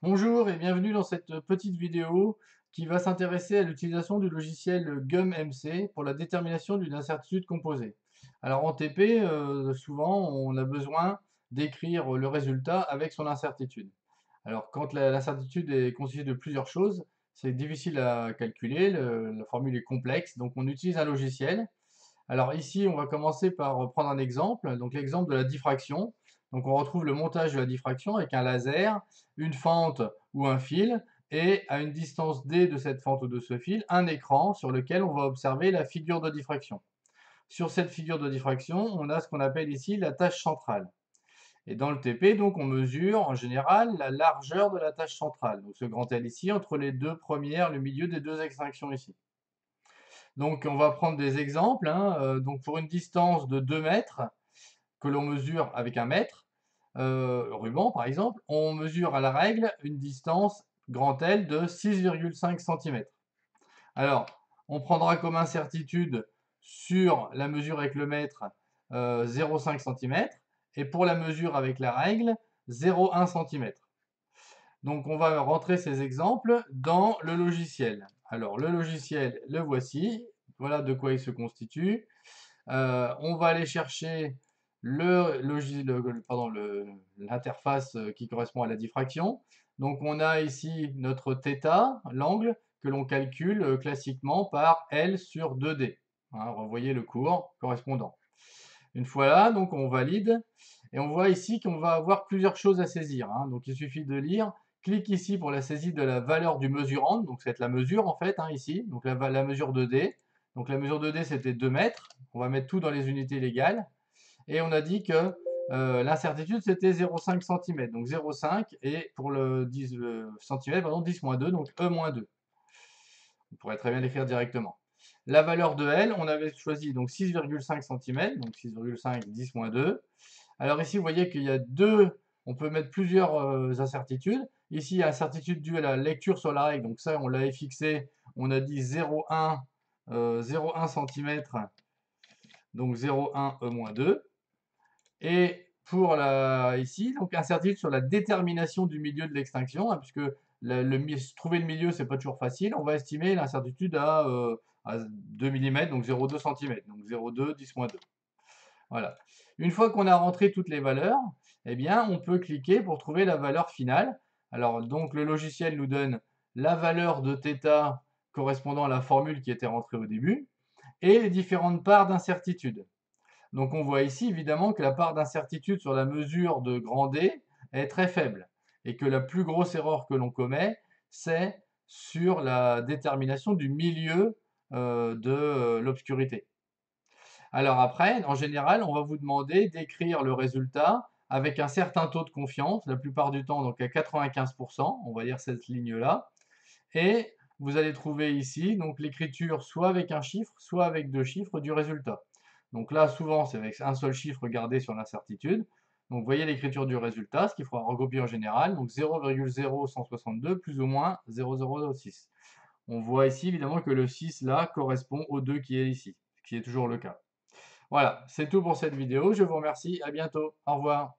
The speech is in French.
Bonjour et bienvenue dans cette petite vidéo qui va s'intéresser à l'utilisation du logiciel GUM-MC pour la détermination d'une incertitude composée. Alors en TP, souvent on a besoin d'écrire le résultat avec son incertitude. Alors quand l'incertitude est constituée de plusieurs choses, c'est difficile à calculer, la formule est complexe, donc on utilise un logiciel. Alors ici, on va commencer par prendre un exemple, donc l'exemple de la diffraction. Donc on retrouve le montage de la diffraction avec un laser, une fente ou un fil, et à une distance d de cette fente ou de ce fil, un écran sur lequel on va observer la figure de diffraction. Sur cette figure de diffraction, on a ce qu'on appelle ici la tâche centrale. Et dans le TP, donc, on mesure en général la largeur de la tâche centrale, donc ce grand L ici, entre les deux premières, le milieu des deux extinctions ici. Donc on va prendre des exemples, hein, donc pour une distance de 2 mètres, que l'on mesure avec un mètre, ruban par exemple, on mesure à la règle une distance grand L de 6,5 centimètres. Alors, on prendra comme incertitude sur la mesure avec le mètre 0,5 cm et pour la mesure avec la règle 0,1 cm. Donc on va rentrer ces exemples dans le logiciel. Alors le logiciel, le voici, voilà de quoi il se constitue. On va aller chercher l'interface qui correspond à la diffraction. Donc on a ici notre θ, l'angle, que l'on calcule classiquement par L sur 2D. Hein, revoyez le cours correspondant. Une fois là, donc on valide, et on voit ici qu'on va avoir plusieurs choses à saisir. Hein. Donc il suffit de lire, clique ici pour la saisie de la valeur du mesurant, donc c'est la mesure en fait, hein, ici, donc la mesure de D. Donc la mesure de D c'était 2 mètres, on va mettre tout dans les unités légales, et on a dit que l'incertitude c'était 0,5 cm, donc 0,5, et pour le 10 cm, pardon, 10-2, donc E-2. On pourrait très bien l'écrire directement. La valeur de L, on avait choisi donc 6,5 cm, donc 6,5 10-2. Alors ici, vous voyez qu'il y a on peut mettre plusieurs incertitudes. Ici, incertitude due à la lecture sur la règle, donc ça, on l'avait fixé, on a dit 0,1 cm, donc 0,1 E-2. Et pour ici, donc incertitude sur la détermination du milieu de l'extinction, hein, puisque trouver le milieu, c'est pas toujours facile. On va estimer l'incertitude à 2 mm, donc 0,2 cm, donc 0,2 10-2. Voilà. Une fois qu'on a rentré toutes les valeurs, eh bien, on peut cliquer pour trouver la valeur finale. Alors, donc, le logiciel nous donne la valeur de θ correspondant à la formule qui était rentrée au début et les différentes parts d'incertitude. Donc on voit ici évidemment que la part d'incertitude sur la mesure de grand D est très faible et que la plus grosse erreur que l'on commet, c'est sur la détermination du milieu de l'obscurité. Alors après, en général, on va vous demander d'écrire le résultat avec un certain taux de confiance, la plupart du temps donc à 95%, on va dire cette ligne-là, et vous allez trouver ici donc l'écriture soit avec un chiffre, soit avec deux chiffres du résultat. Donc là, souvent, c'est avec un seul chiffre gardé sur l'incertitude. Donc vous voyez l'écriture du résultat, ce qu'il faudra recopier en général, donc 0,0162 plus ou moins 0,006. On voit ici évidemment que le 6 là correspond au 2 qui est ici, ce qui est toujours le cas. Voilà, c'est tout pour cette vidéo, je vous remercie, à bientôt, au revoir.